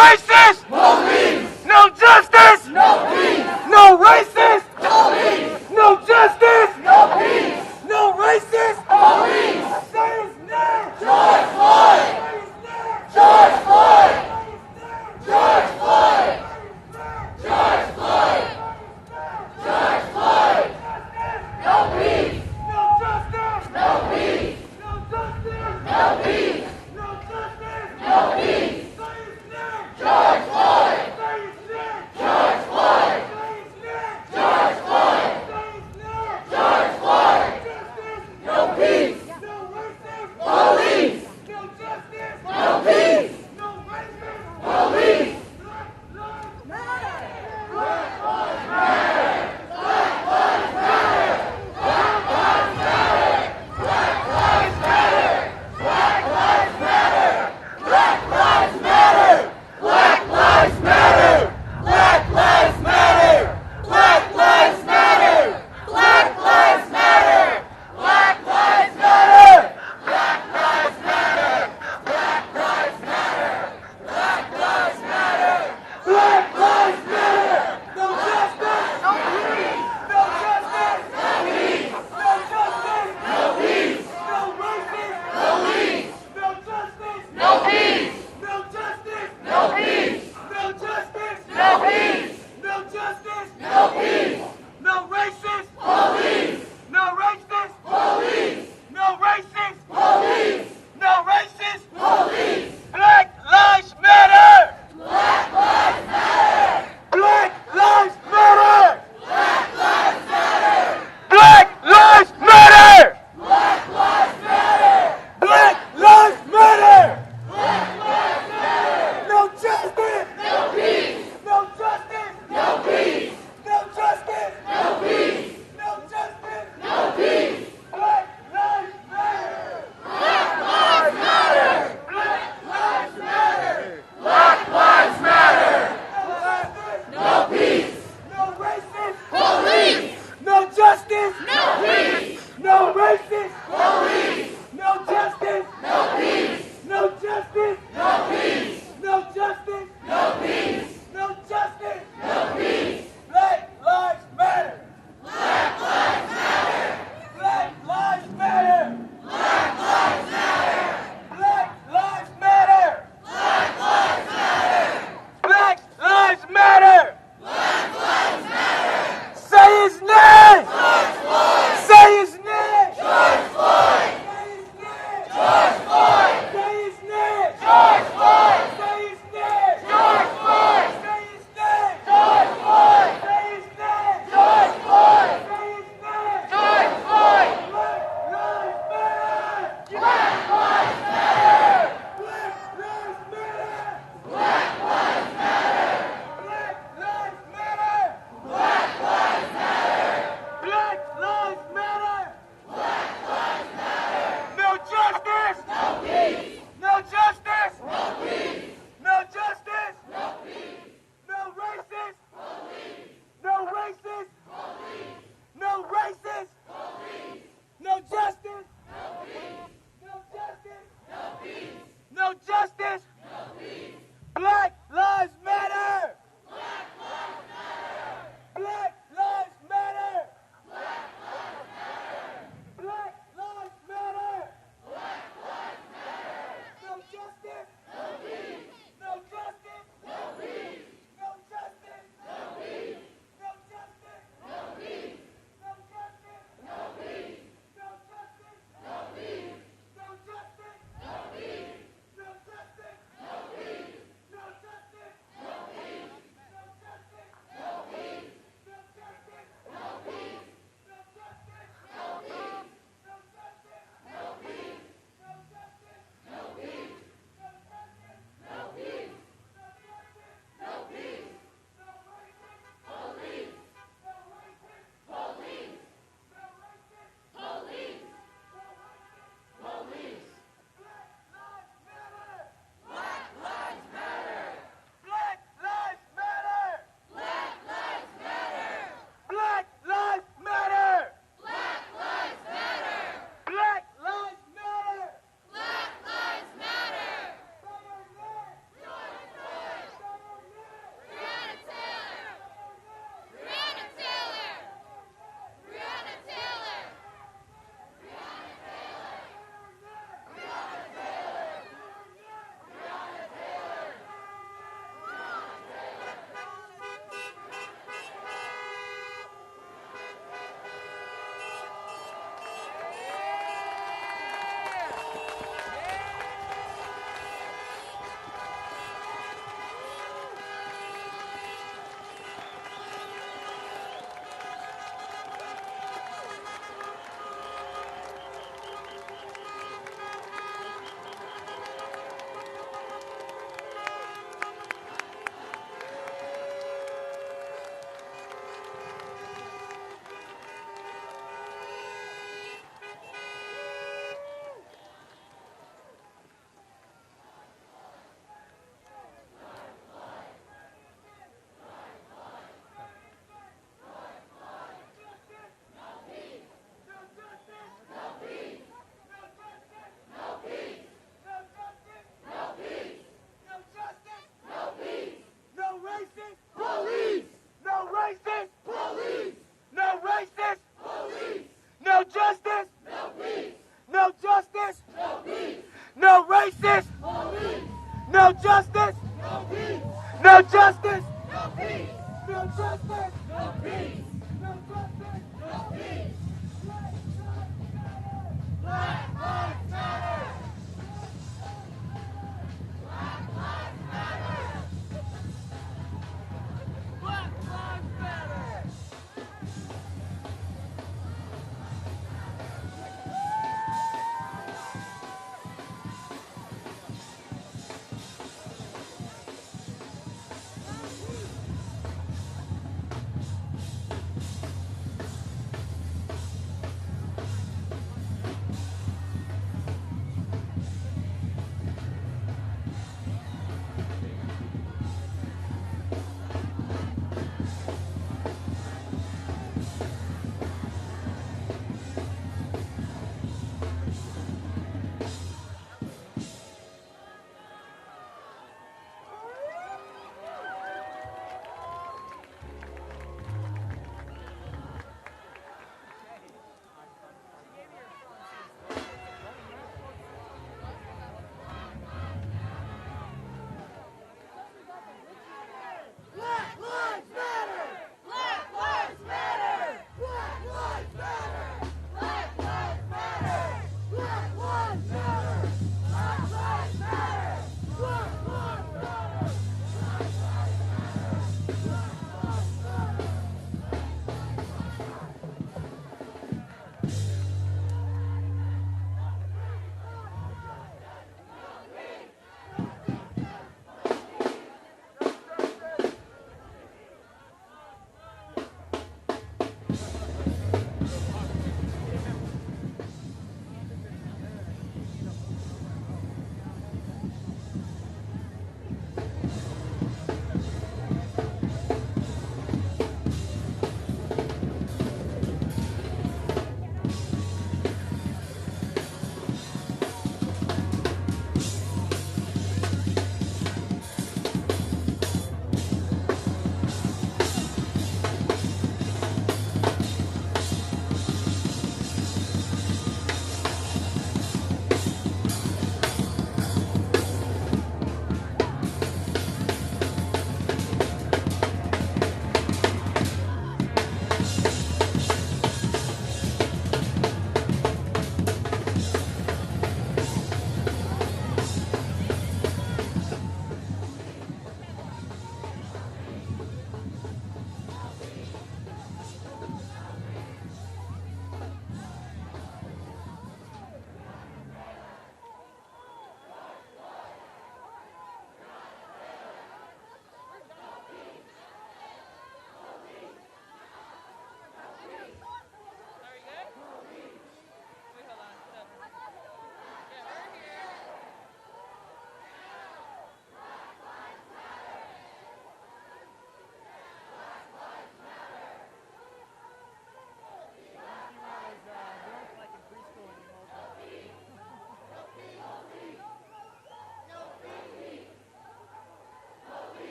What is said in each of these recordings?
racist! No peace! No justice! No peace! No racist! Police! No justice! No peace! No racist! Police! Say his name! George Floyd! Say his name! George Floyd! Say his name! George Floyd! George Floyd! George Floyd! No peace! No justice! No peace! No justice! No peace! No justice! No peace! Say his name! George Floyd! Say his name! George Floyd! No peace. No justice. No peace. No justice. No peace. No justice. No peace. Black lives matter. Black lives matter. Black lives matter.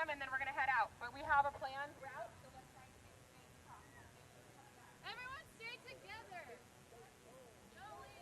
him, and then we're going to head out. But we have a planned route, so let's try to keep things possible. Everyone stay together. No leave.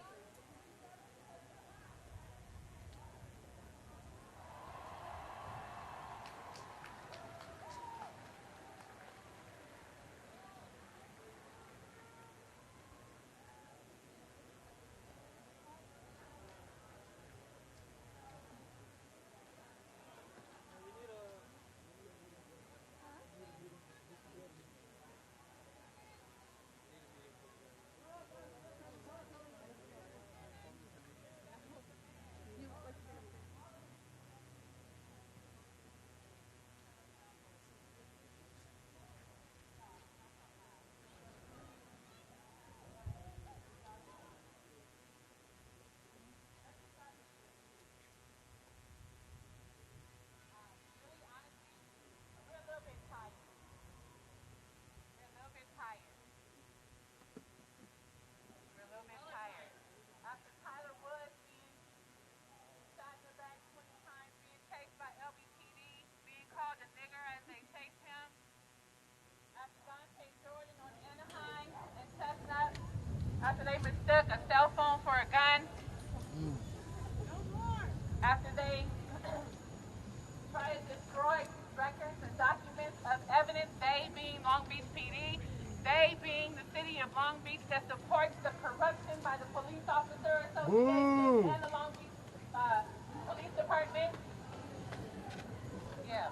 After they mistook a cell phone for a gun, after they try to destroy records and documents of evidence, they being Long Beach PD, they being the city of Long Beach that supports the corruption by the Police Officer Association and the Long Beach Police Department. Yeah.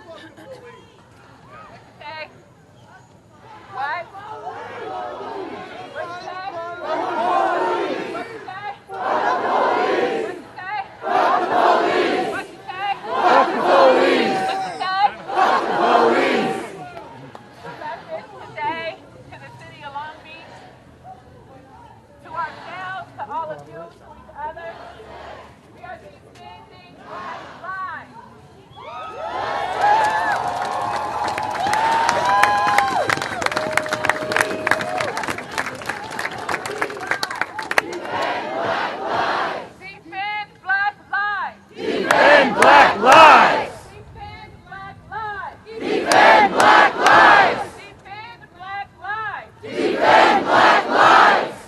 What you say? What? What you say? What you say? What you say? What you say? What you say? The message today to the city of Long Beach, to ourselves, to all of you, to each other, we are defending black lives. Defend black lives! Defend black lives! Defend black lives! Defend black lives! Defend black lives!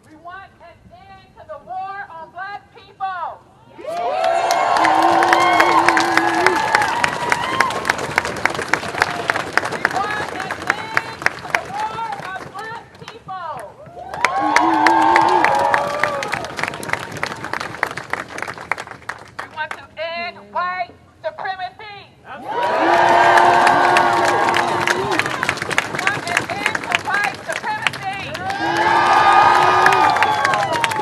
We want an end to the war on black people. We want an end to the war on black people. We want to end white supremacy. We want an end to white supremacy.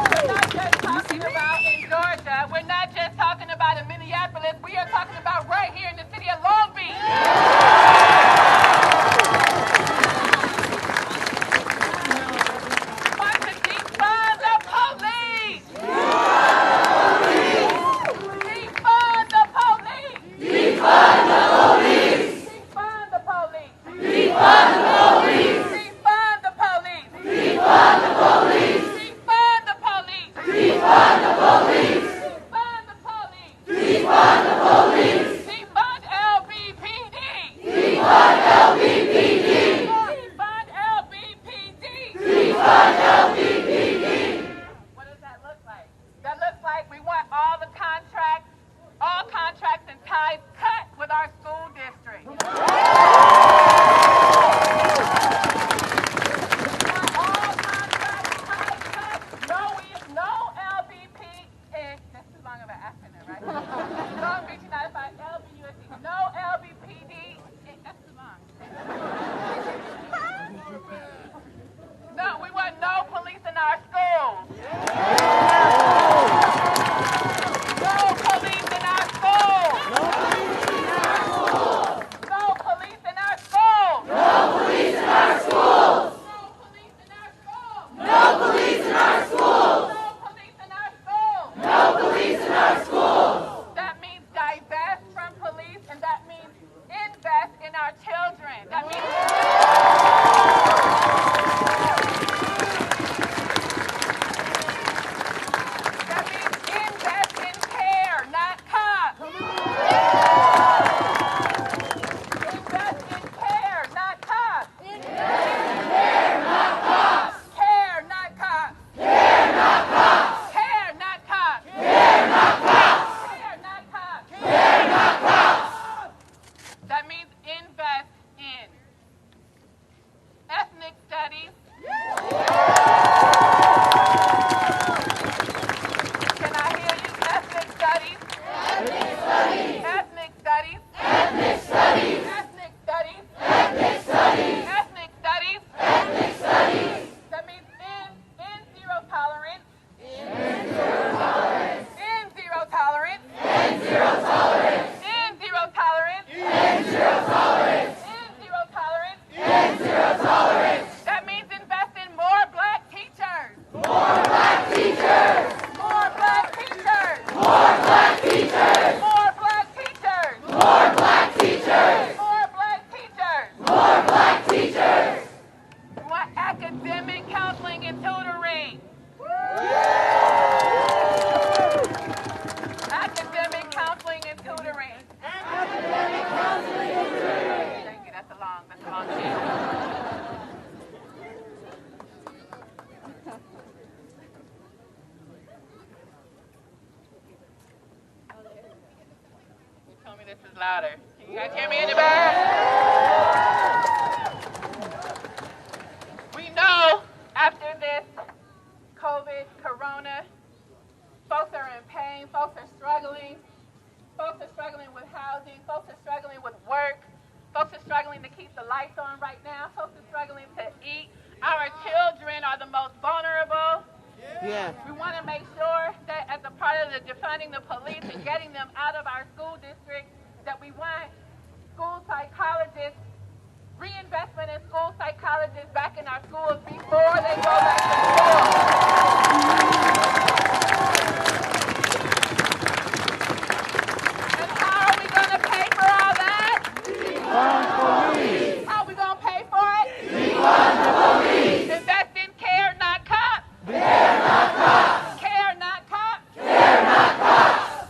We're not just talking about in Georgia. We're not just talking about in Minneapolis. We are talking about right here in the city of Long Beach. We want to defund the police. Defund the police. Defund the police! Defund the police. Defund the police! Defund the police. Defund the police! Defund the police. Defund the police! Defund the police. Defund the police! Defund LBPD. Defund LBPD! Defund LBPD. Defund LBPD! What does that look like? That looks like we want all contracts and ties cut with our school district. We want all contracts, ties cut. No LBP. That's too long of an acronym, right? Long Beach United by LBUSD. No LBPD. That's too long. No, we want no Studies? Can I hear you? Ethnic Studies? Ethnic studies. Ethnic Studies? Ethnic studies. Ethnic Studies? Ethnic studies. Ethnic Studies? Ethnic studies. That means in zero tolerance. In zero tolerance. In zero tolerance. In zero tolerance. In zero tolerance. In zero tolerance. In zero tolerance. In zero tolerance. That means invest in more black teachers. More black teachers. More black teachers. More black teachers. More black teachers. More black teachers. More black teachers. More black teachers. We want academic counseling and tutoring. Academic counseling and tutoring. Academic counseling and tutoring. Thank you. That's a long chant. You told me this is louder. Can you guys hear me in the back? We know after this COVID, Corona, folks are in pain, folks are struggling with housing, folks are struggling with work, folks are struggling to keep the lights on right now, folks are struggling to eat. Our children are the most vulnerable. Yeah. We want to make sure that as a part of the defunding the police and getting them out of our school districts, that we want school psychologists, reinvestment in school psychologists back in our schools before they go back to school. And how are we going to pay for all that? How are we going to pay for it? Defund the police. Invest in care, not cops. Care not cops. Care, not cops. Care not cops.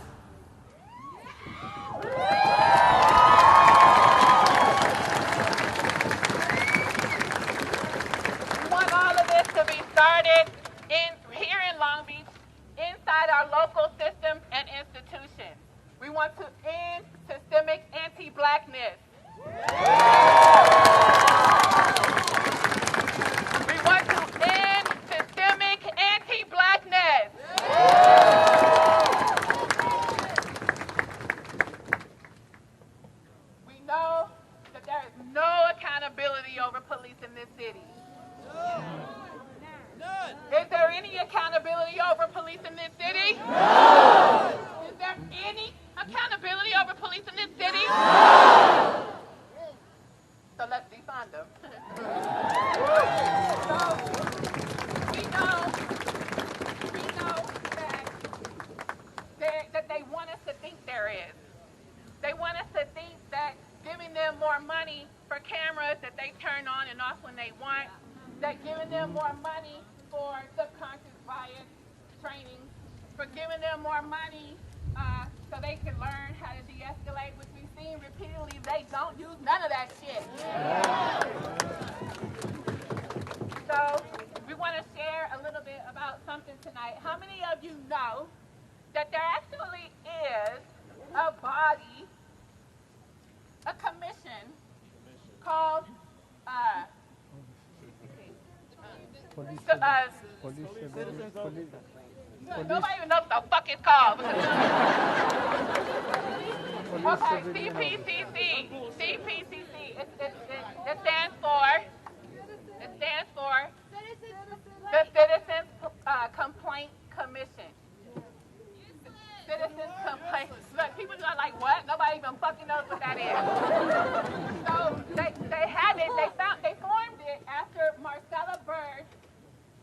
We want all of this to be started here in Long Beach, inside our local systems and institutions. We want to end systemic anti-blackness. We want to end systemic anti-blackness. We know that there is no accountability over police in this city. Is there any accountability over police in this city? No. Is there any accountability over police in this city? No. So let's defund them. So we know that they want us to think there is. They want us to think that giving them more money for cameras that they turn on and off when they want, that giving them more money for subconscious bias training, for giving them more money so they can learn how to de-escalate, which we've seen repeatedly, they don't use none of that shit. So we want to share a little bit about something tonight. How many of you know that there actually is a body, a commission called nobody even knows what the fuck it's called. Okay, CPCC. CPCC. It stands for the Citizens Complaint Commission. Citizens Complaint. Look, people are like, what? Nobody even fucking knows what that is. So they had it. They formed it after Marcella Bird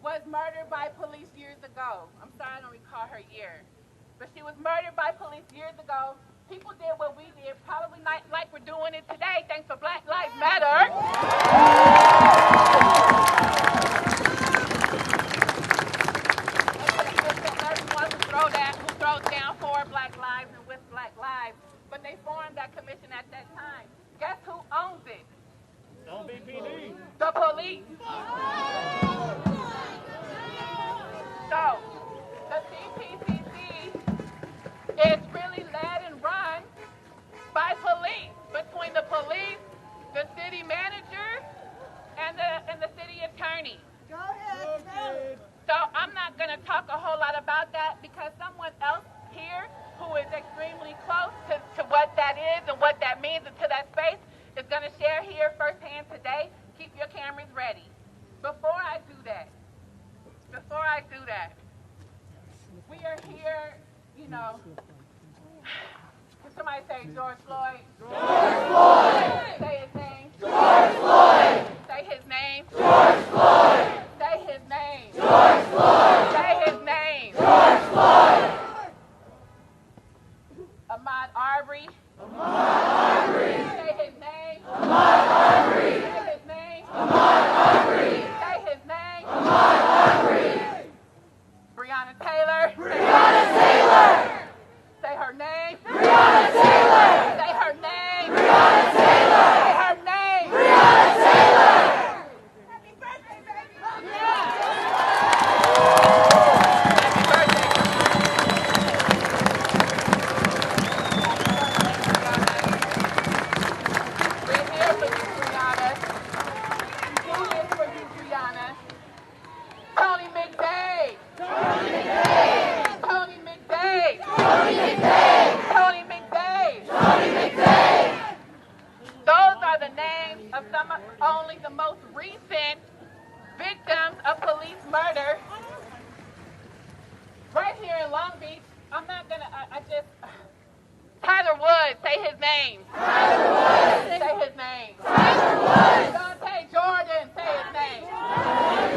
was murdered by police years ago. I'm sorry, I don't recall her year. But she was murdered by police years ago. People did what we did, probably not like we're doing it today, thanks for Black Lives Matter. Everyone who throws down for Black lives and with Black lives. But they formed that commission at that time. Guess who owns it? Don't be PD. The police. So, the CPCC is really led and run by police, between the police, the city manager, and the city attorney. to talk a whole lot about that because someone else here who is extremely close to what that is and what that means and to that space is going to share here firsthand today. Keep your cameras ready. Before I do that, we are here, you know, can somebody say George Floyd? George Floyd! Say his name. George Floyd! Say his name. George Floyd! Say his name. George Floyd! Say his name. George Floyd! Ahmaud Arbery. Ahmaud Arbery! Say his name. Ahmaud Arbery! Say his name. Ahmaud Arbery! Say his name. Ahmaud Arbery! Breonna Taylor. Breonna Taylor! Say her name. Breonna Taylor! Say her name. Breonna Taylor! Say her name. Breonna Taylor! Happy birthday, baby. We're here for you, Breonna. We're here for you, Breonna. Tony McDade. Tony McDade! Tony McDade. Tony McDade! Tony McDade. Tony McDade! Those are the names of only the most recent victims of police murder. Right here in Long Beach, I'm not gonna, Tyler Wood, say his name. Tyler Wood! Say his name. Tyler Wood! Dante Jordan, say his name. Jordan!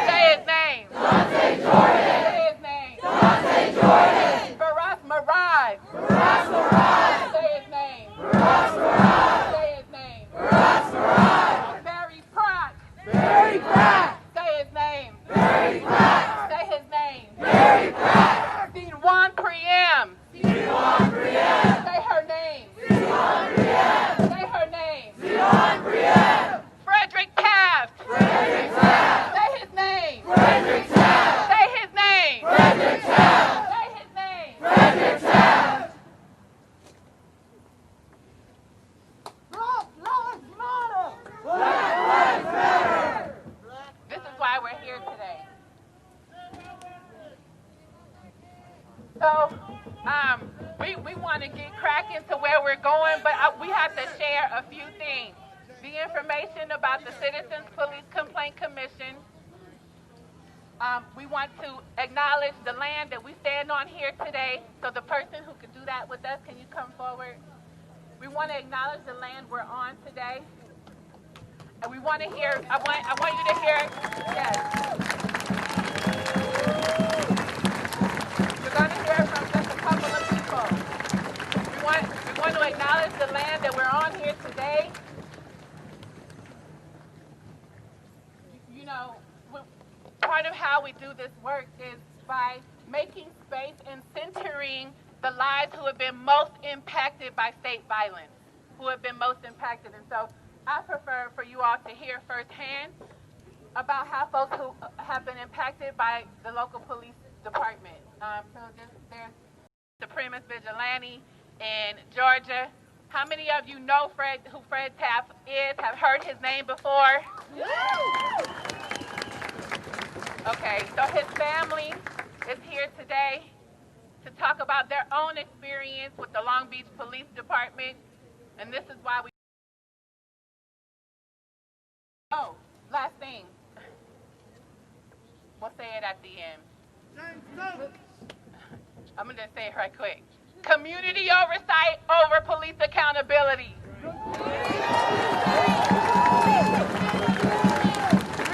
Say his name. Dante Jordan! Say his name. Dante Jordan! Faraz Miraj, Faraz Miraj! say his name. Faraz Miraj! Say his name. Faraz Miraj! Barry Pratt, Barry Pratt! say his name. Barry Pratt! Say his name. Barry Pratt! Dewan Priem, Dewan Priem! say her name. Dewan Priem! Say her name. Dewan Priem! Frederick Taft, Frederick Taft! say his name. Frederick Taft! Say his name. Frederick Taft! Say his name. Frederick Taft! Black Lives Matter. Black Lives Matter! This is why we're here today. So, we want to get cracking to where we're going, but we have to share a few things. The information about the Citizens Police Complaint Commission. We want to acknowledge the land that we stand on here today. So the person who could do that with us, can you come forward? We want to acknowledge the land we're on today. And we want to hear, I want you to hear, yes. You're going to hear from just a couple of people. We want to acknowledge the land that we're on here today. You know, part of how we do this work is by making space and centering the lives who have been most impacted by state violence, who have been most impacted. And so I prefer for you all to hear firsthand about how folks who have been impacted by the local police department. So there's Supremacist Vigilante in Georgia. How many of you know who Fred Taft is, have heard his name before? Okay, so his family is here today to talk about their own experience with the Long Beach Police Department, and this is why we... Oh, last thing. We'll say it at the end. I'm going to say it right quick. Community oversight over police accountability. We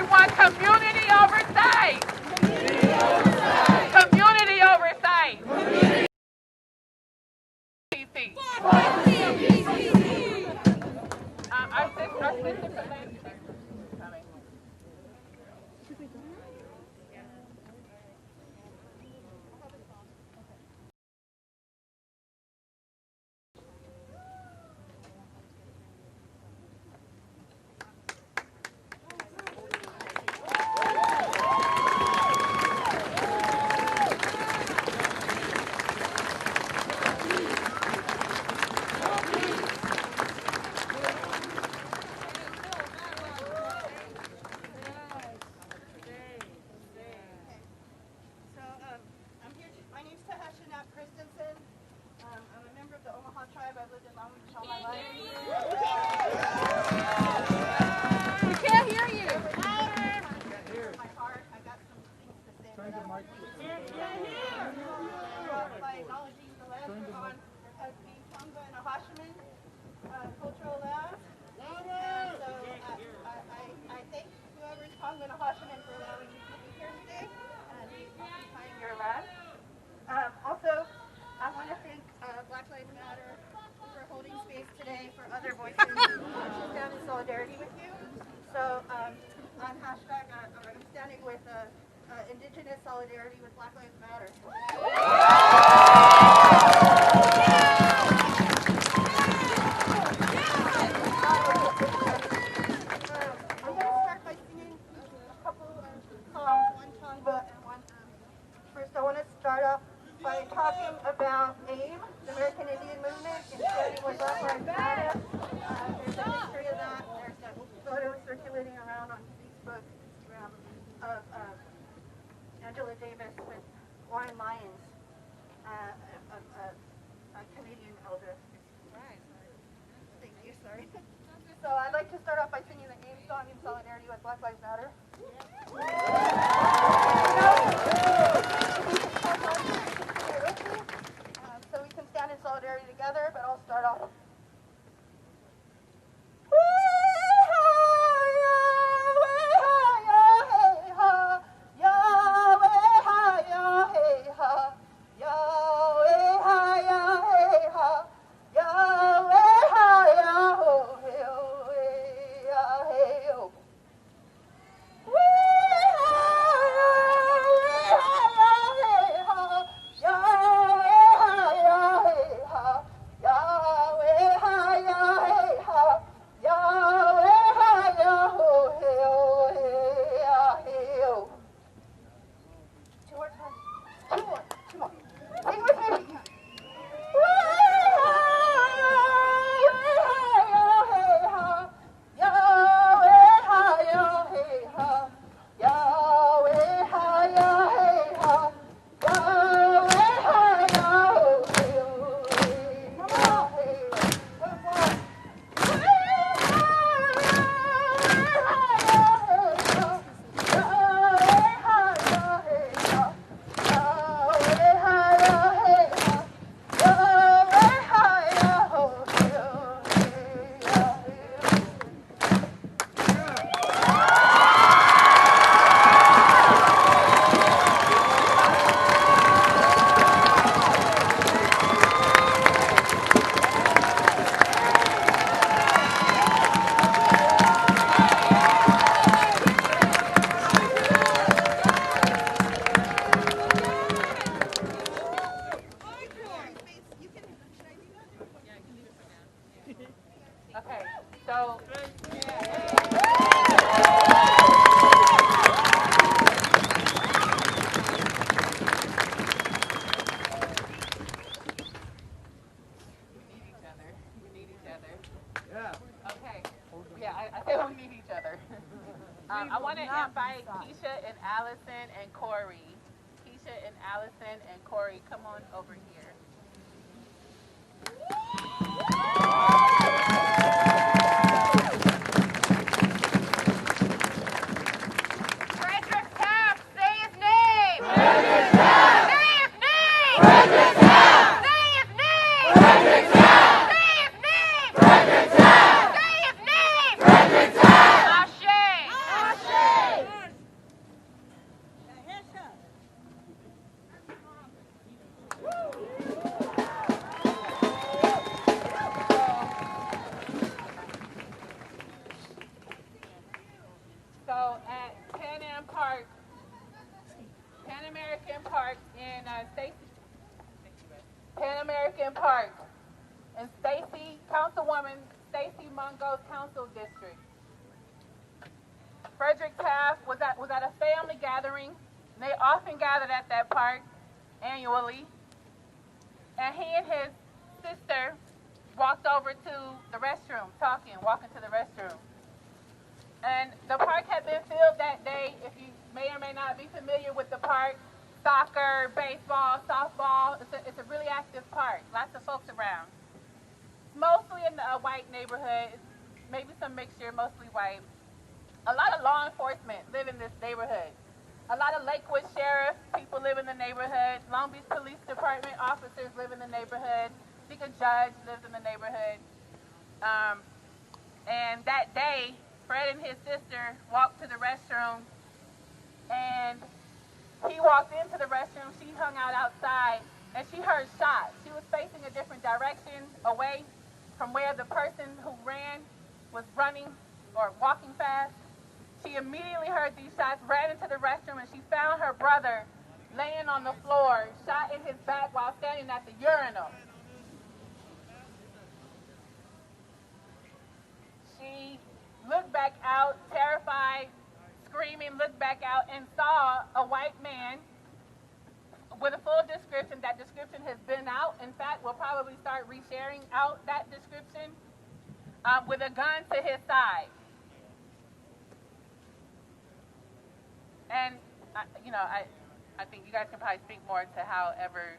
want community oversight. Community oversight. Our sister from Lancaster is coming. going to stand in solidarity with you. So on hashtag, I'm standing with Indigenous Solidarity with Black Lives Matter. I'm going to start by singing a couple of songs, one Tongva and one. First, I want to start off by talking about AIM, the American Indian Movement, and standing with Black Lives Matter. There's a history of that. There's a photo circulating around on Facebook, Instagram, of Angela Davis with Warren Lyons, a Canadian elder. Thank you, sorry. So I'd like to start off by singing the AIM song in solidarity with Black Lives Matter. So we can stand in solidarity together, but I'll start off. Okay, so we need each other. Yeah. Okay. Yeah, I think we need each other. I want to invite Keisha and Allison and Corey. Keisha and Allison and Corey, come on over here. Frederick Taft, say his name. Frederick Taft! Say his name. Frederick Taft! Say his name. Frederick Taft! Say his name. Frederick Taft! Say his name. Frederick Taft! Ashe. Ashe! So at Pan American Park in Pan American Park in Stacy, Councilwoman Stacy Mungo's council district. Frederick Taft was at a family gathering. They often gathered at that park annually. And he and his sister walked over to the restroom, walking to the restroom. And the park had been filled that day. If you may or may not be familiar with the park, soccer, baseball, softball, it's a really active park. Lots of folks around. Mostly in a white neighborhood, maybe some mixture, mostly white. A lot of law enforcement live in this neighborhood. A lot of Lakewood Sheriff people live in the neighborhood. Long Beach Police Department officers live in the neighborhood. I think a judge lives in the neighborhood. And that day, Fred and his sister walked to the restroom, and he walked into the restroom. She hung out outside, and she heard shots. She was facing a different direction away, from where the person who ran was running or walking fast. She immediately heard these shots, ran into the restroom, and she found her brother laying on the floor, shot in his back while standing at the urinal. She looked back out, terrified, screaming, looked back out and saw a white man with a full description. That description has been out. In fact, we'll probably start resharing out that description, with a gun to his side. And, I think you guys can probably speak more to however,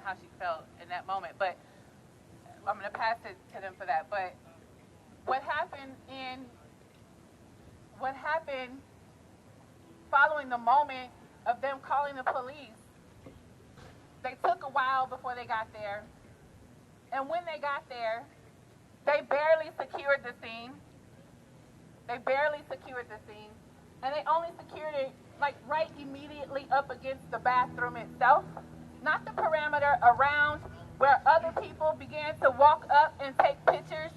how she felt in that moment. But I'm going to pass it to them for that. But what happened following the moment of them calling the police, they took a while before they got there. And when they got there, they barely secured the scene. And they only secured it right immediately up against the bathroom itself, not the perimeter around where other people began to walk up and take pictures.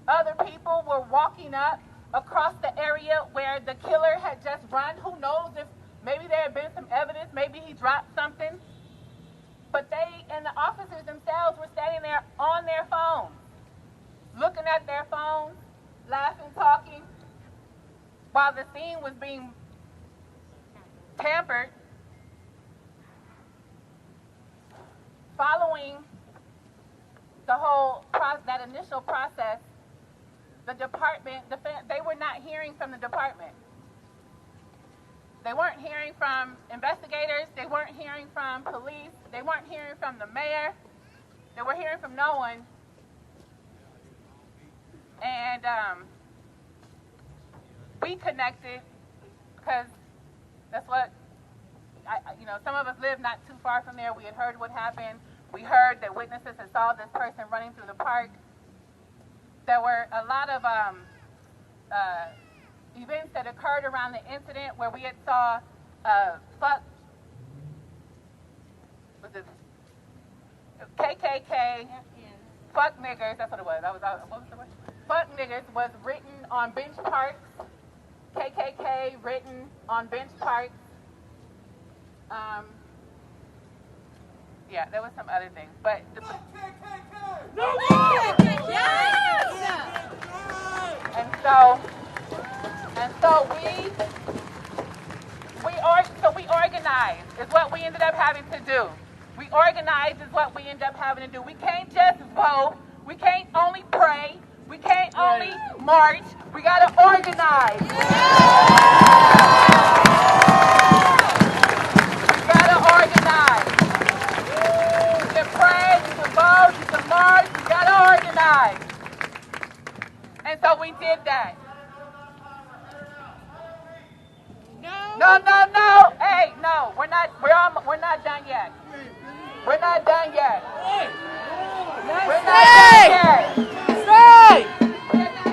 Other people were walking up across the area where the killer had just run. Who knows if maybe there had been some evidence, maybe he dropped something. But they and the officers themselves were standing there on their phones, looking at their phones, laughing, talking, while the scene was being tampered. Following the whole that initial process, the department, they were not hearing from the department. They weren't hearing from investigators. They weren't hearing from police. They weren't hearing from the mayor. They were hearing from no one. And we connected because that's what, some of us live not too far from there. We had heard what happened. We heard that witnesses had saw this person running through the park. There were a lot of events that occurred around the incident where we had saw KKK, fuck niggers, that's what it was. What was the word? Fuck niggers was written on bench parks. KKK written on bench parks. Yeah, there was some other things, but we organized is what we ended up having to do. We organized is what we ended up having to do. We can't just vote. We can't only pray. We can't only march. We got to organize. We got to organize. You can pray, you can vote, you can march. We got to organize. And so we did that. No. Hey, no, we're not done yet. We're not done yet. We're not done yet. We're not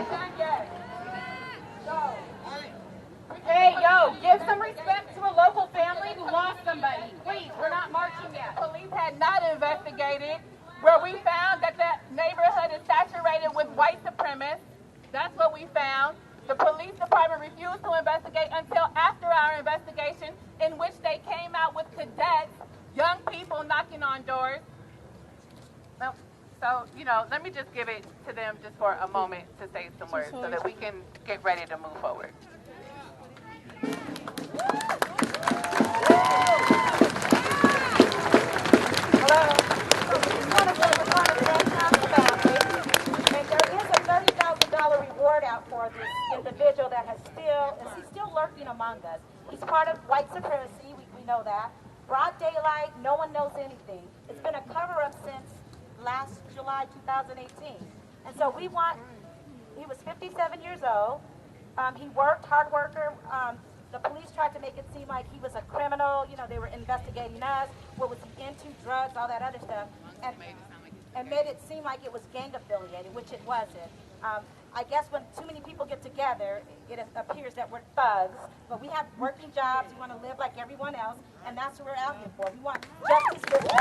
done yet. Hey, give some respect to a local family who lost somebody. Please, we're not marching yet. Police had not investigated where we found that the neighborhood is saturated with white supremacists. That's what we found. The police department refused to investigate until after our investigation, in which they came out with cadets, young people knocking on doors. So, let me just give it to them just for a moment to say some words so that we can get ready to move forward. Hello. Reward out for this individual that is still lurking among us. He's part of white supremacy, we know that. Broad daylight, no one knows anything. It's been a cover-up since last July 2018. And so he was 57 years old. He worked, hard worker. The police tried to make it seem like he was a criminal. They were investigating us. What was he into? Drugs, all that other stuff. And made it seem like it was gang affiliated, which it wasn't. I guess when too many people get together, it appears that we're thugs, but we have working jobs. We want to live like everyone else, and that's what we're out here for. We want justice for all.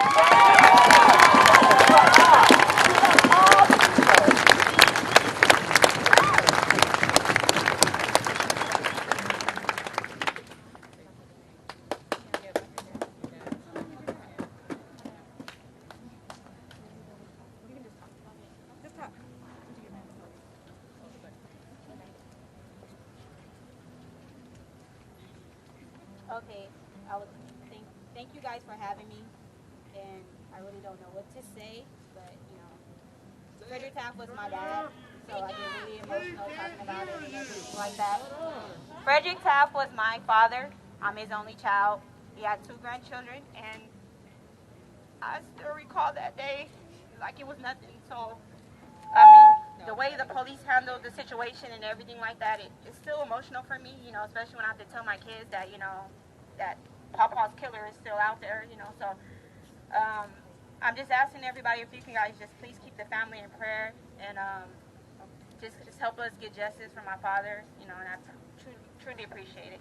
We want all Okay, I would thank you guys for having me, and I really don't know what to say, but Frederick Taft was my dad, so I get really emotional talking about it and everything like that. Frederick Taft was my father. I'm his only child. He had 2 grandchildren, and I still recall that day like it was nothing. So, I mean, the way the police handled the situation and everything like that, it's still emotional for me, especially when I have to tell my kids that, that Papa's killer is still out there, So, I'm just asking everybody if you can guys just please keep the family in prayer and just help us get justice for my father, and I truly appreciate it.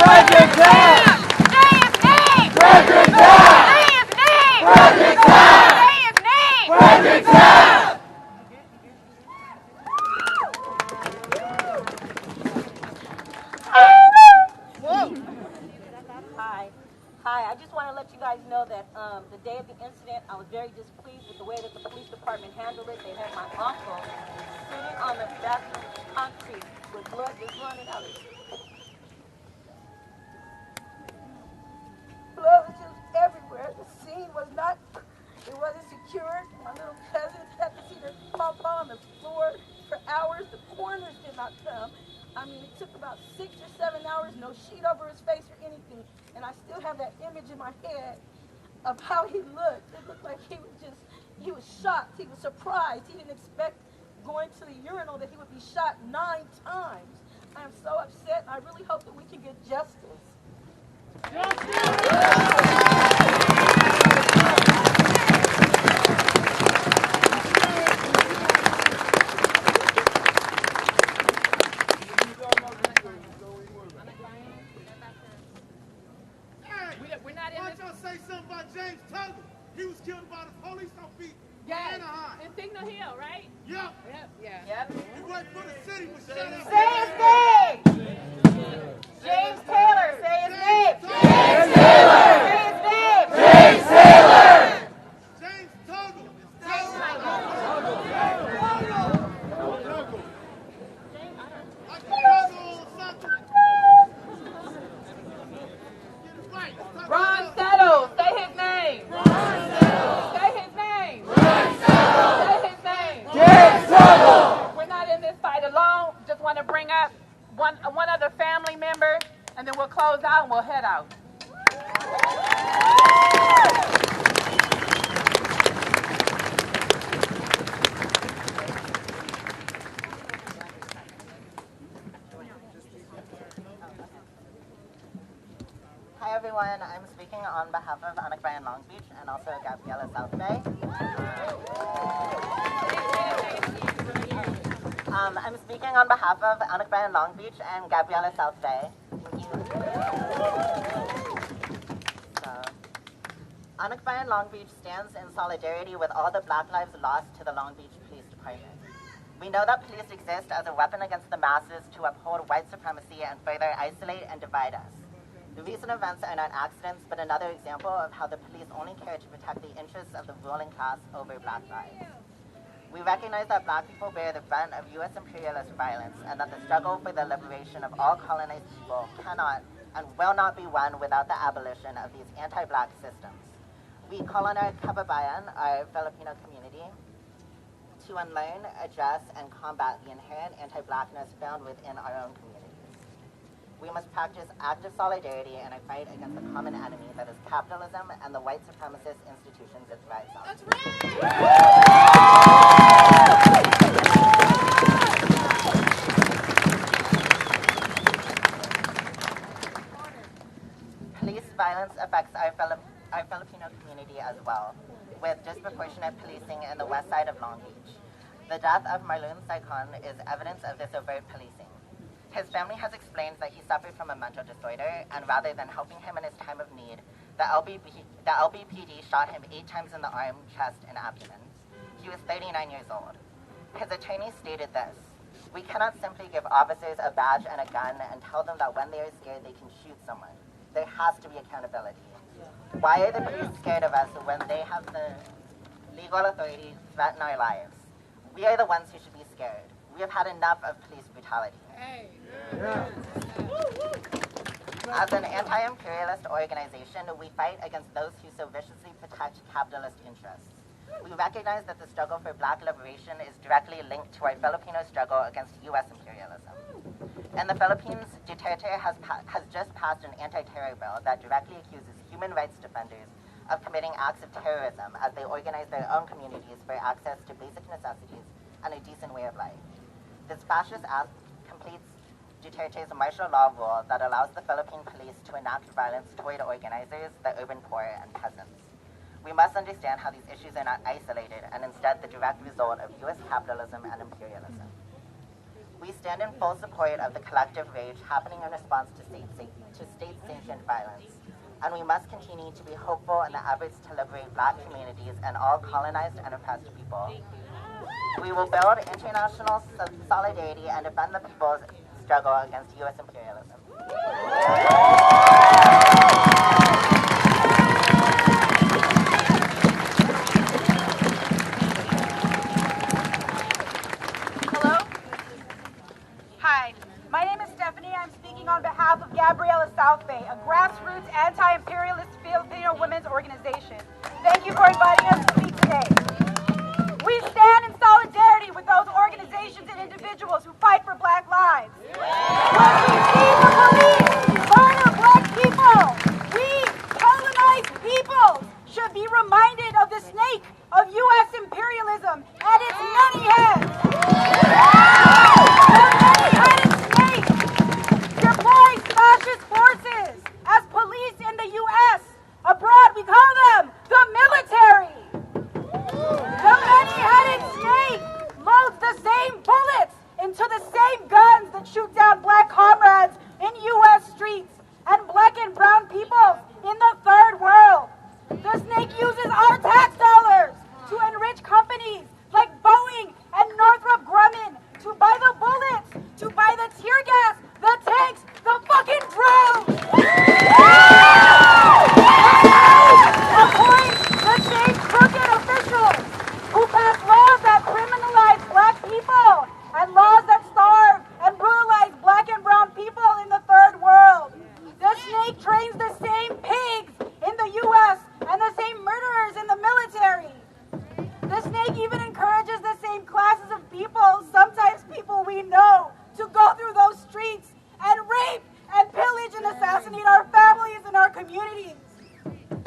Frederick Taft! Say his name! Frederick Taft! Say his name! Frederick Taft! Say his name! Frederick Taft! Hi, I just want to let you guys know that the day of the incident, I was very displeased with the way that the police department handled it. They had my uncle sitting on the bathroom concrete with blood just running out of his blood was just everywhere. The scene was not, it wasn't secured. My little cousins had to see their papa on the floor for hours. The coroners did not come. I mean, it took about 6 or 7 hours, no sheet over his face or anything. And I still have that image in my head of how he looked. It looked like he was shocked. He was surprised. He didn't expect going to the urinal that he would be shot 9 times. I am so upset, and I really hope that we can get justice. We're not in Why this. don't y'all say something about James Taylor? He was killed by the police on beat. Yes, Anaheim. in Signal Hill, right? Yep. Yeah. He worked for the city was shut up. Say his name! James Taylor, say his name! James Taylor! Say his name! James Taylor! James Tuggle. Like the Tuggle or something. Get it right. Ron Settles, say his name. Say his name. Say his name. James Taylor! We're not in this fight alone. Just want to bring up one other family member, and then we'll close out and we'll head out. Hi everyone, I'm speaking on behalf of Anakbai in Long Beach and also Gabriela South Bay. I'm speaking on behalf of Anakbai in Long Beach and Gabriela South Bay. Thank you. So, Anakbai in Long Beach stands in solidarity with all the Black lives lost to the Long Beach Police Department. We know that police exist as a weapon against the masses to uphold white supremacy and further isolate and divide us. The recent events are not accidents, but another example of how the police only care to protect the interests of the ruling class over Black lives. We recognize that Black people bear the brunt of U.S. imperialist violence and that the struggle for the liberation of all colonized people cannot and will not be won without the abolition of these anti-Black systems. We call on our kababayan, our Filipino community, to unlearn, address, and combat the inherent anti-Blackness found within our own communities. We must practice active solidarity in our fight against the common enemy that is capitalism and the white supremacist institutions it thrives on. That's Police violence affects our Filipino community as well, with disproportionate policing in the west side of Long Beach. The death of Marlon Saicon is evidence of this overt policing. His family has explained that he suffered from a mental disorder, and rather than helping him in his time of need, the LBPD shot him 8 times in the arm, chest, and abdomen. He was 39 years old. His attorney stated this: "We cannot simply give officers a badge and a gun and tell them that when they are scared they can shoot someone. There has to be accountability. Why are the police scared of us when they have the legal authority to threaten our lives? We are the ones who should be scared. We have had enough of police brutality. As an anti-imperialist organization, we fight against those who so viciously protect capitalist interests. We recognize that the struggle for Black liberation is directly linked to our Filipino struggle against U.S. imperialism. In the Philippines, Duterte has just passed an anti-terror bill that directly accuses human rights defenders of committing acts of terrorism as they organize their own communities for access to basic necessities and a decent way of life. This fascist act completes Duterte's martial law rule that allows the Philippine police to enact violence toward organizers, the urban poor, and peasants. We must understand how these issues are not isolated and instead the direct result of U.S. capitalism and imperialism. We stand in full support of the collective rage happening in response to state-sanctioned violence, and we must continue to be hopeful in the efforts to liberate Black communities and all colonized and oppressed people. We will build international solidarity and defend the people's struggle against U.S. imperialism. Hello? Hi, my name is Stephanie. I'm speaking on behalf of Gabriela South Bay, a grassroots anti-imperialist Filipino women's organization. Thank you for inviting us to speak today. We stand in solidarity with those organizations and individuals who fight for Black lives. When we see the police murder Black people, we colonized peoples should be reminded of the snake of U.S. imperialism and its many heads. The many-headed snake deploys fascist forces as police in the U.S. Abroad, we call them the military. The many-headed snake loads the same bullets into the same guns that shoot down Black comrades in U.S. streets and Black and brown people in the third world. The snake uses our tax dollars to enrich companies like Boeing and Northrop Grumman, to buy the bullets, to buy the tear gas, the tanks, the fucking drones. Appoint the same crooked officials who pass laws that criminalize Black people and laws that starve and brutalize Black and brown people in the third world. The snake trains the same pigs in the U.S. and the same murderers in the military. The snake even encourages the same classes of people, sometimes people we know, to go through those streets and rape and pillage and assassinate our families and our communities.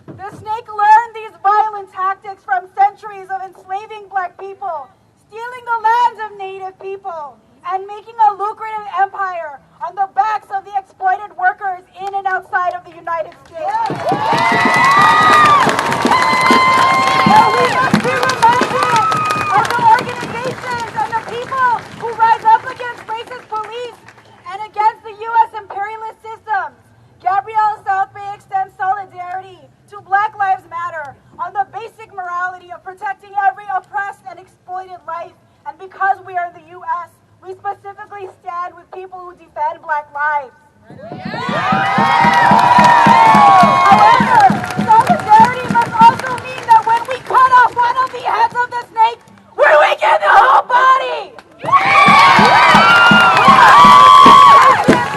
The snake learned these violent tactics from centuries of enslaving Black people, stealing the lands of Native people, and making a lucrative empire on the backs of the exploited workers in and outside of the United States. But we must be reminded of the organizations and the people who rise up against racist police and against the U.S. imperialist systems. Gabriela South Bay extends solidarity to Black Lives Matter on the basic morality of protecting every oppressed and exploited life. And because we are in the U.S., we specifically stand with people who defend Black lives. However, solidarity must also mean that when we cut off one of the heads of the snake, we weaken the whole body!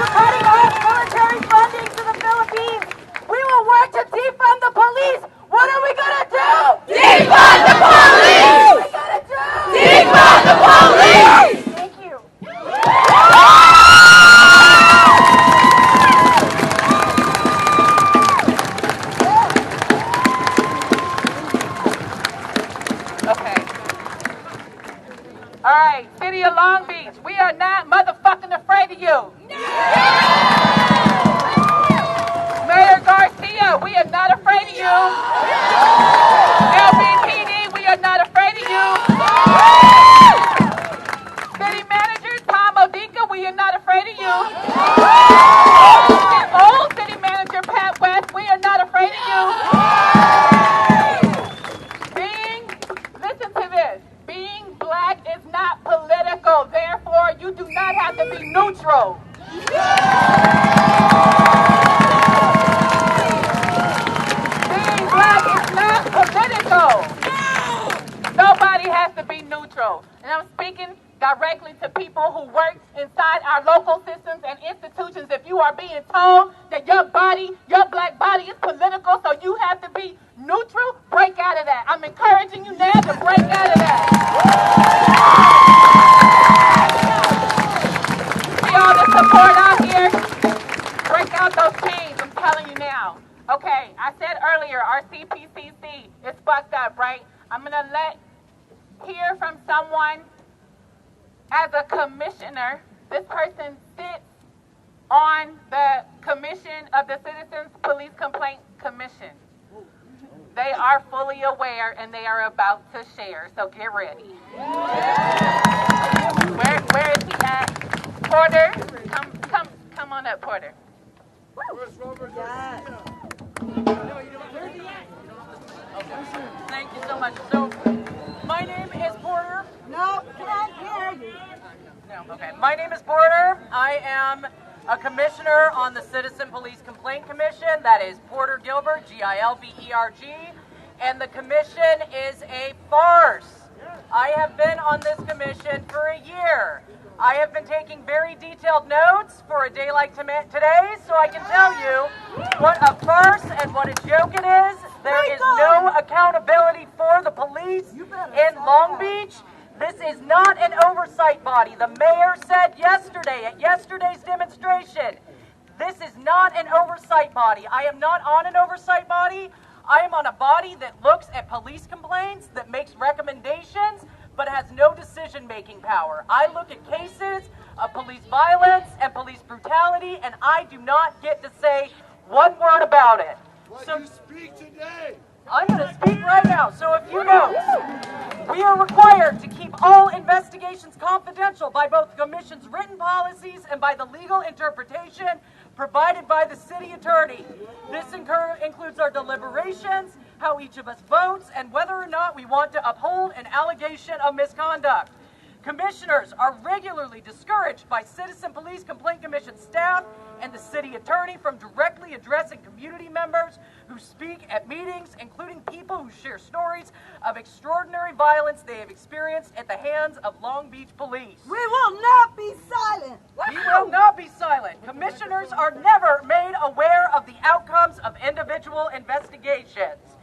Cutting off military funding to the Philippines, we will work to defund the police. What are we gonna do? Defund the police! What are we gonna do? Defund the police! Thank you. Okay. All right, City of Long Beach, we are not motherfucking afraid of you. Mayor Garcia, we are not afraid of you. LBPD, we are not afraid of you. City Manager Tom Odica, we are not afraid of you. Old City Manager Pat West, we are not afraid of you. Listen to this, being Black is not political, therefore you do not have to be neutral. Being Black is not political. Nobody has to be neutral. And I'm speaking directly to people who work inside our local systems and institutions. If you are being told that your body, your black body is political, so you have to be neutral, break out of that. I'm encouraging you now to break out of that. See all the support out here? Break out those chains, I'm telling you now. Okay, I said earlier, our CPCC is fucked up, right? I'm going to hear from someone as a commissioner. This person sits on the commission of the Citizens Police Complaint Commission. They are fully aware and they are about to share, so get ready. Where is he at? Porter, come on up, Porter. Thank you so much. So, my name is Porter. No, can't hear you. No, okay. My name is Porter. I am a commissioner on the Citizen Police Complaint Commission. That is Porter Gilbert, Gilberg. And the commission is a farce. I have been on this commission for a year. I have been taking very detailed notes for a day like today, so I can tell you what a farce and what a joke it is. There is no accountability for the police in Long Beach. This is not an oversight body. The mayor said yesterday at yesterday's demonstration, this is not an oversight body. I am not on an oversight body. I am on a body that looks at police complaints, that makes recommendations, but has no decision-making power. I look at cases of police violence and police brutality, and I do not get to say one word about it. So you speak today. I'm going to speak right now. So a few notes. We are required to keep all investigations confidential by both the Commission's written policies and by the legal interpretation provided by the city attorney. This includes our deliberations, how each of us votes, and whether or not we want to uphold an allegation of misconduct. Commissioners are regularly discouraged by Citizen Police Complaint Commission staff and the city attorney from directly addressing community members who speak at meetings, including people who share stories of extraordinary violence they have experienced at the hands of Long Beach police. We will not be silent. We will not be silent. Commissioners are never made aware of the outcomes of individual investigations.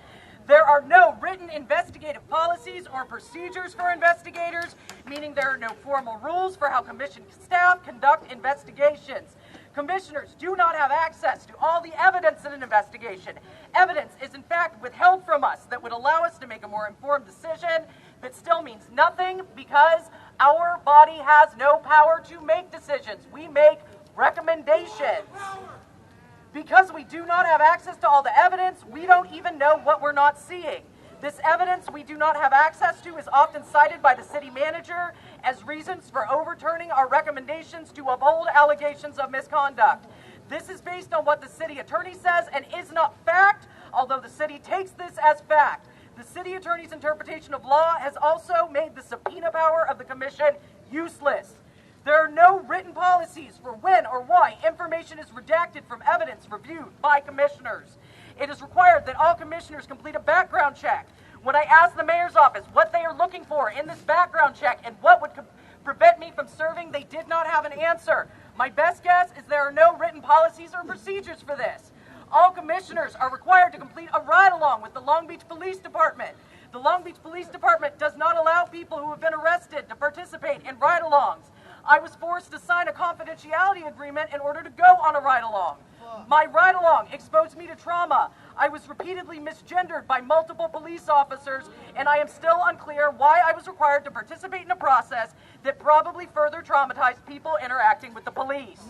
There are no written investigative policies or procedures for investigators, meaning there are no formal rules for how commission staff conduct investigations. Commissioners do not have access to all the evidence in an investigation. Evidence is in fact withheld from us that would allow us to make a more informed decision that still means nothing because our body has no power to make decisions. We make recommendations. Because we do not have access to all the evidence, we don't even know what we're not seeing. This evidence we do not have access to is often cited by the city manager as reasons for overturning our recommendations to uphold allegations of misconduct. This is based on what the city attorney says and is not fact, although the city takes this as fact. The city attorney's interpretation of law has also made the subpoena power of the commission useless. There are no written policies for when or why information is redacted from evidence reviewed by commissioners. It is required that all commissioners complete a background check. When I asked the mayor's office what they are looking for in this background check and what would prevent me from serving, they did not have an answer. My best guess is there are no written policies or procedures for this. All commissioners are required to complete a ride-along with the Long Beach Police Department. The Long Beach Police Department does not allow people who have been arrested to participate in ride-alongs. I was forced to sign a confidentiality agreement in order to go on a ride-along. My ride-along exposed me to trauma. I was repeatedly misgendered by multiple police officers, and I am still unclear why I was required to participate in a process that probably further traumatized people interacting with the police.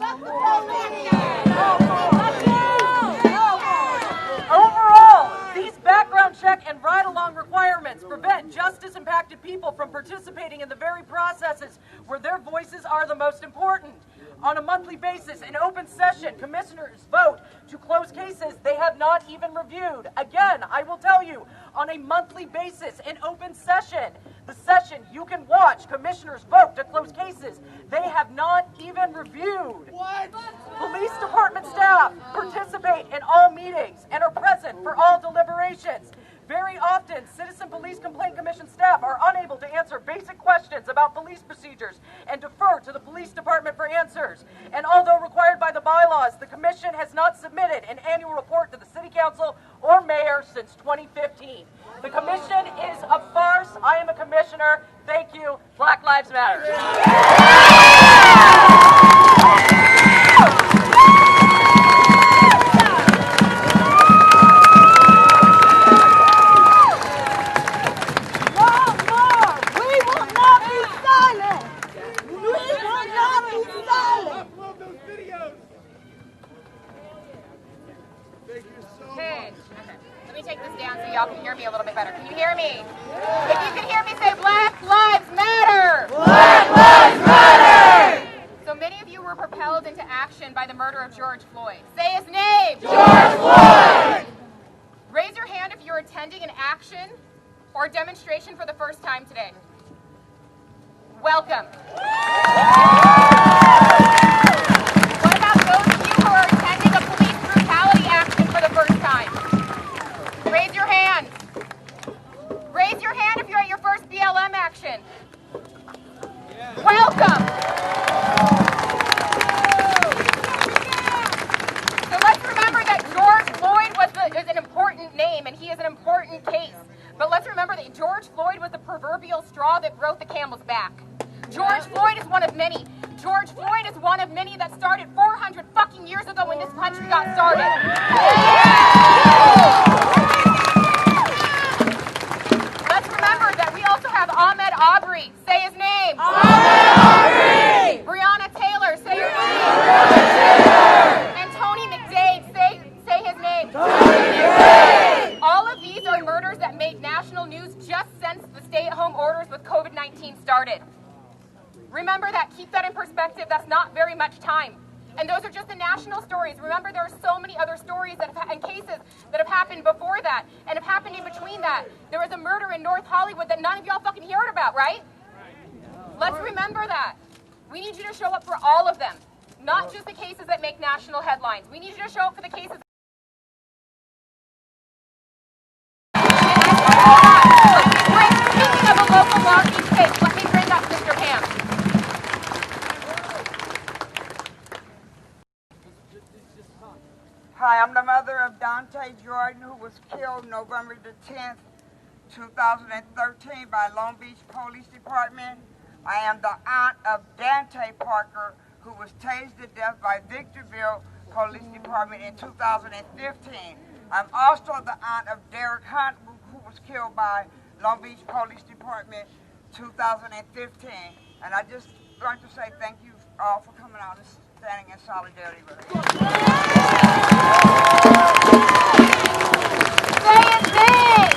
Overall, these background check and ride-along requirements prevent justice-impacted people from participating in the very processes where their voices are the most important. On a monthly basis, in open session, commissioners vote to close cases they have not even reviewed. Again, I will tell you, on a monthly basis, in open session, the session you can watch, commissioners vote to close cases they have not even reviewed. What? Police department staff participate in all meetings and are present for all deliberations. Very often, Citizen Police Complaint Commission staff are unable to answer basic questions about police procedures and defer to the police department for answers. And although required by the bylaws, the commission has not submitted an annual report to the city council or mayor since 2015. The commission is a farce. I am a commissioner. Thank you. Black Lives Matter. Y'all can hear me a little bit better. Can you hear me? If you can hear me, say Black Lives Matter! Black Lives Matter! So many of you were propelled into action by the murder of George Floyd. Say his name! George Floyd! Raise your hand if you're attending an action or demonstration for the first time today. Welcome. What about those of you who are attending a police brutality action for the first time? Raise your hand. Raise your hand if you're at your first BLM action. Welcome. So let's remember that George Floyd is an important name and he is an important case. But let's remember that George Floyd was the proverbial straw that broke the camel's back. George Floyd is one of many. George Floyd is one of many that started 400 fucking years ago when this country got started. Let's remember that we also have Ahmaud Arbery. Say his name. Ahmaud Arbery! Breonna Taylor. Say her name. Breonna Taylor! And Tony McDade. Say his name. Tony McDade! All of these are murders that made national news just since the stay-at-home orders with COVID-19 started. Remember that. Keep that in perspective. That's not very much time. And those are just the national stories. Remember, there are so many other stories and cases that have happened before that and have happened in between that. There was a murder in North Hollywood that none of y'all fucking heard about, right? Let's remember that. We need you to show up for all of them, not just the cases that make national headlines. We need you to show up for the cases. Speaking of a local Long Beach case, let me bring up Mr. Ham. Hi, I'm the mother of Dante Jordan, who was killed November the 10th, 2013 by Long Beach Police Department. I am the aunt of Dante Parker, who was tased to death by Victorville Police Department in 2015. I'm also the aunt of Derek Hunt, who was killed by Long Beach Police Department 2015. And I just want to say thank you all for coming out and standing in solidarity with us. Say his name!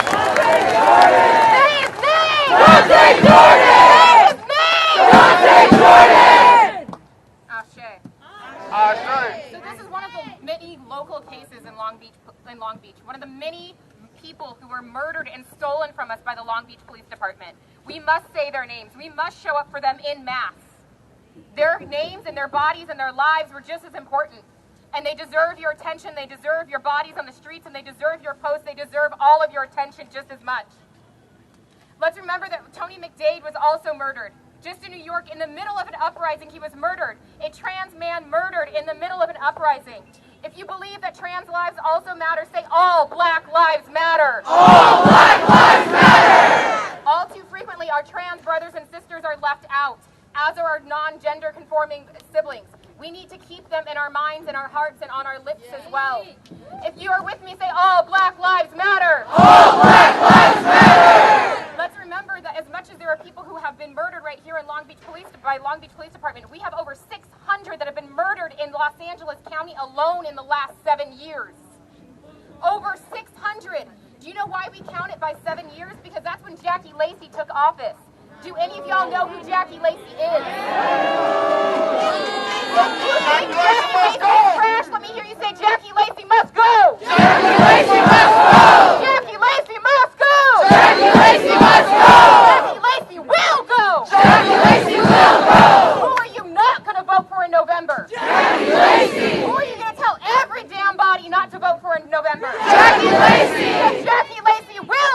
Say his name! Dante Jordan! Say his name! Dante Jordan! Ashe. So this is one of the many local cases in Long Beach. One of the many people who were murdered and stolen from us by the Long Beach Police Department. We must say their names. We must show up for them en masse. Their names and their bodies and their lives were just as important. And they deserve your attention. They deserve your bodies on the streets, and they deserve your posts. They deserve all of your attention just as much. Let's remember that Tony McDade was also murdered. Just in New York, in the middle of an uprising, he was murdered. A trans man murdered in the middle of an uprising. If you believe that trans lives also matter, say all Black Lives Matter. All Black Lives Matter! All too frequently, our trans brothers and sisters are left out, as are our non-gender conforming siblings. We need to keep them in our minds and our hearts and on our lips as well. If you are with me, say all Black Lives Matter. All Black Lives Matter! Let's remember that as much as there are people who have been murdered right here in Long Beach by Long Beach Police Department, we have over 600 that have been murdered in Los Angeles County alone in the last 7 years. Over 600. Do you know why we count it by 7 years? Because that's when Jackie Lacey took office. Do any of y'all know who Jackie Lacey is? If you think Jackie Lacey is trash, let me hear you say Jackie Lacey must go! Jackie Lacey must go! Jackie Lacey must go! Jackie Lacey must go! Jackie Lacey will go! Jackie Lacey will go! Who are you not going to vote for in November? Jackie Lacey! Who are you going to tell every damn body not to vote for in November? Jackie Lacey! Jackie Lacey will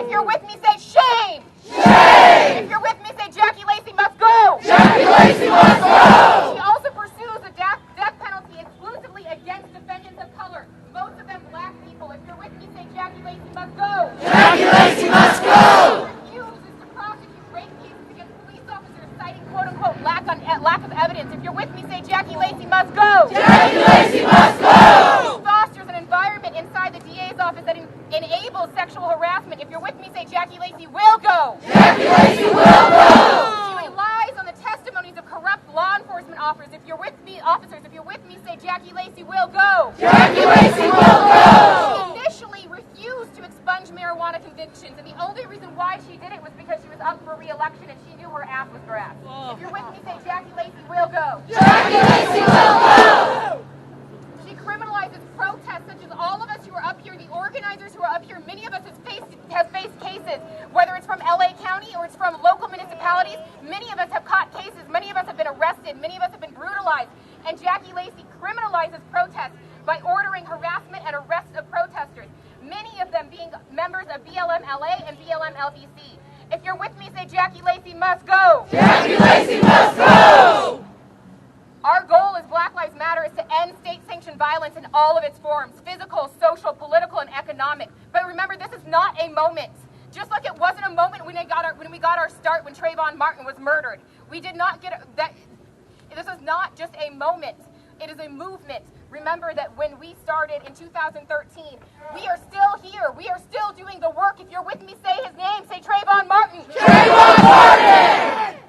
If you're with me, say shame. Shame. If you're with me, say Jackie Lacey must go. Jackie Lacey must go. She also pursues a death penalty exclusively against defendants of color, most of them black people. If you're with me, say Jackie Lacey must go. Jackie Lacey must go. She refuses to prosecute rape cases against police officers citing quote-unquote lack of evidence. If you're with me, say Jackie Lacey must go. Jackie Lacey must go. She fosters an environment inside the DA's office that enables sexual harassment. If you're with me, say Jackie Lacey will go. Jackie Lacey will go. She relies on the testimonies of corrupt law enforcement officers. If you're with me, say Jackie Lacey will go. Jackie Lacey will go. She initially refused to expunge marijuana convictions, and the only reason why she did it was because she was up for re-election and she knew her ass was grass. If you're with me, say Jackie Lacey will go. Jackie Lacey will go. She criminalizes protests such as all of us who are up here, the organizers who are up here. Many of us have faced cases, whether it's from LA County or it's from local municipalities. Many of us have caught cases. Many of us have been arrested. Many of us have been brutalized. And Jackie Lacey criminalizes protests by ordering harassment and arrest of protesters, many of them being members of BLM LA and BLM LBC. If you're with me, say Jackie Lacey must go. Jackie Lacey must go. Our goal as Black Lives Matter is to end state-sanctioned violence in all of its forms, physical, social, political, and economic. But remember, this is not a moment. Just like it wasn't a moment when we got our start when Trayvon Martin was murdered. We did not get that. This is not just a moment. It is a movement. Remember that when we started in 2013, we are still here. We are still doing the work. If you're with me, say his name. Say Trayvon Martin. Trayvon Martin!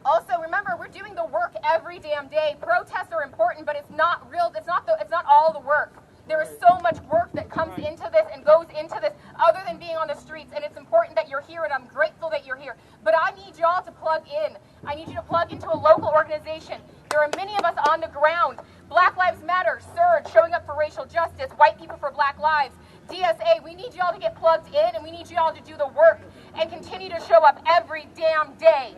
Also, remember, we're doing the work every damn day. Protests are important, but it's not real. It's not all the work. There is so much work that comes into this and goes into this other than being on the streets, and it's important that you're here, and I'm grateful that you're here. But I need y'all to plug in. I need you to plug into a local organization. There are many of us on the ground. Black Lives Matter, Surge, showing up for racial justice, White People for Black Lives, DSA. We need y'all to get plugged in, and we need y'all to do the work and continue to show up every damn day.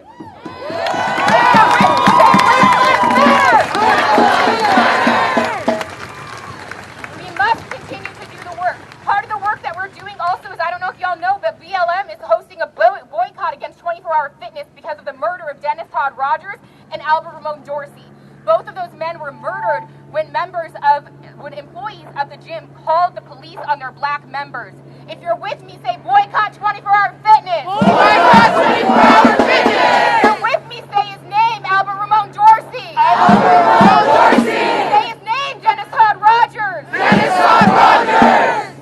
We must continue to do the work. Part of the work that we're doing also is, I don't know if y'all know, but BLM is hosting a boycott against 24-hour fitness because of the murder of Dennis Todd Rogers and Albert Ramon Dorsey. Both of those men were murdered when employees of the gym called the police on their black members. If you're with me, say boycott 24-hour fitness. Boycott 24-hour fitness. If you're with me, say his name, Albert Ramon Dorsey. Albert Ramon Dorsey. Say his name, Dennis Todd Rogers. Dennis Todd Rogers.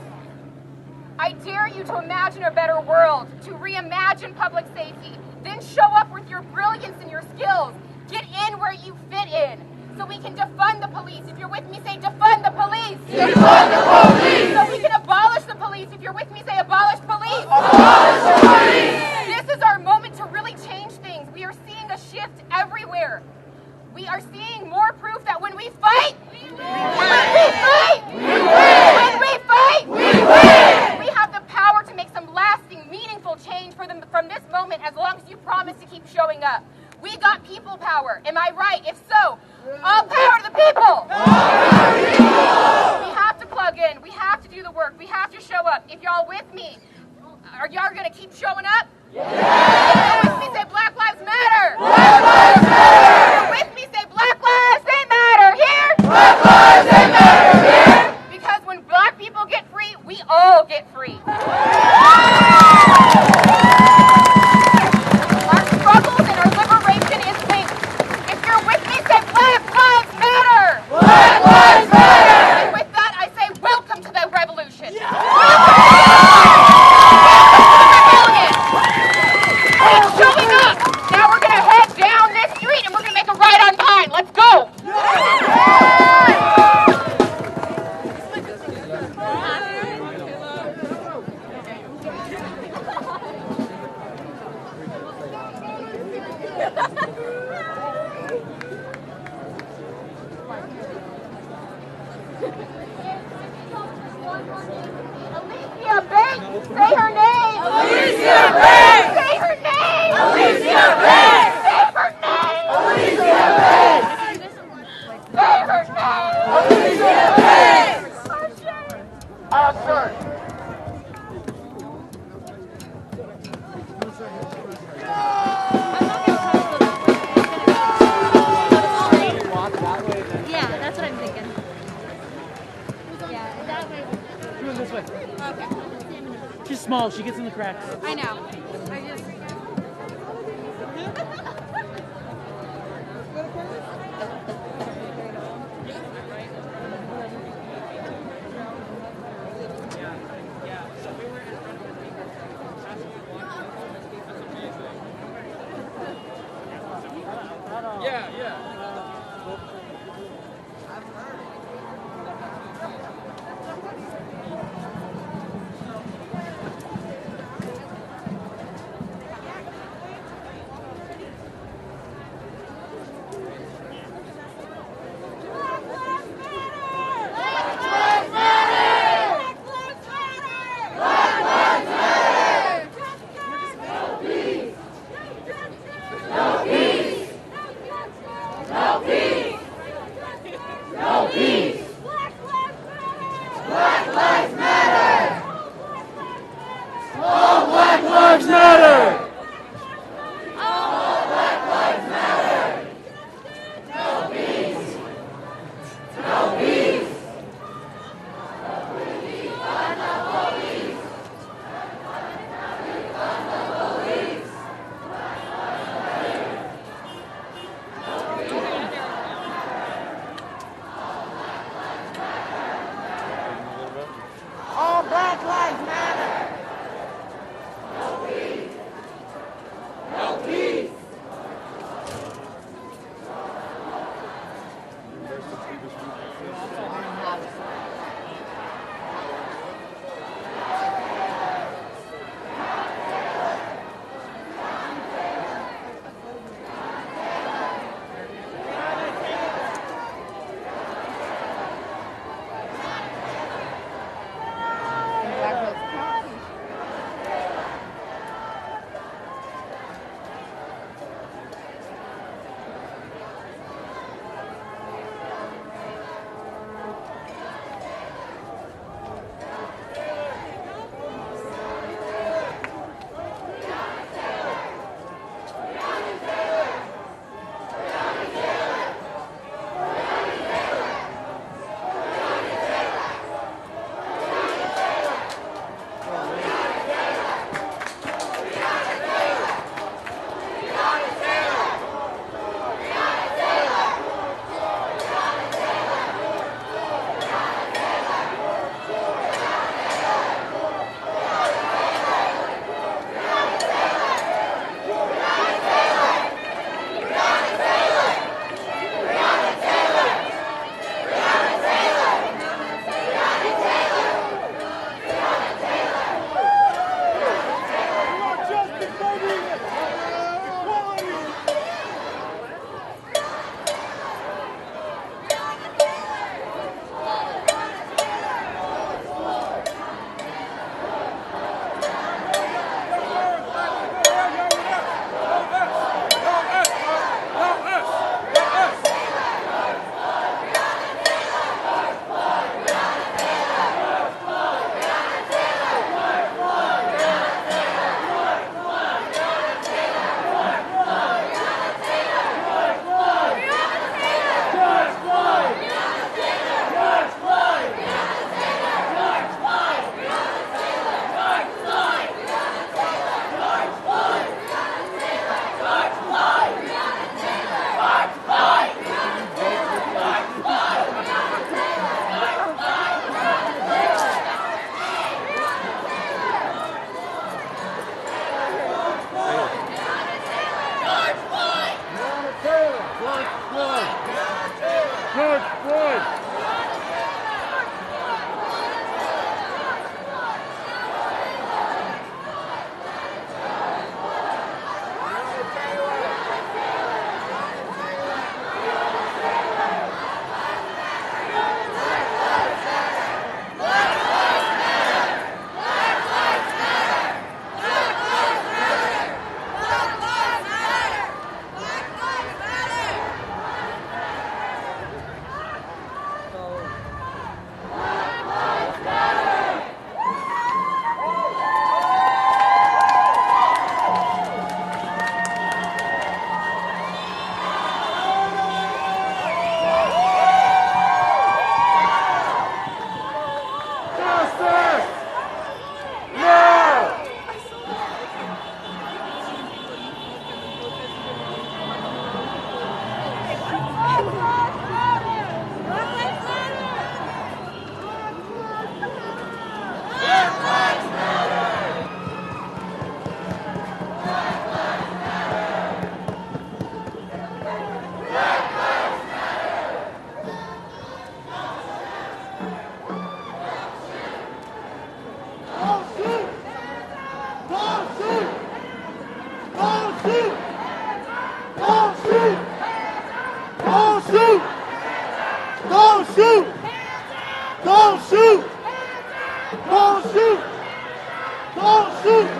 I dare you to imagine a better world, to reimagine public safety, then show up with your brilliance and your skills. Get in where you fit in, so we can defund the police. If you're with me, say defund the police. Defund the police. So we can abolish the police. If you're with me, say abolish police. Abolish the police. This is our moment to really change things. We are seeing a shift everywhere. We are seeing more proof that when we fight, we win. When we fight, we win. When we fight, we win. We have the power to make some lasting, meaningful change from this moment, as long as you promise to keep showing up. We got people power. Am I right? If so, all power to the people. We have to plug in. We have to do the work. We have to show up. If y'all with me, are y'all going to keep showing up? Yeah. With me, say Black Lives Matter. Black Lives Matter. With me, say Black Lives, they matter here. Black Lives, they matter here. Because when black people get free, we all get free. Our struggles and our liberation is linked. If you're with me, say Black Lives Matter. Black Lives Matter. And with that, I say welcome to the revolution. Keep showing up. Now we're going to head down this street and we're going to make a right on mine. Let's go. Alicia Banks, say her name. Alicia Banks. Say her name. Alicia Banks. Say her name. Alicia Banks. Say her name. Alicia Banks. Our church She's small. She gets in the cracks. I know. I just. All Black Lives Matter. Keep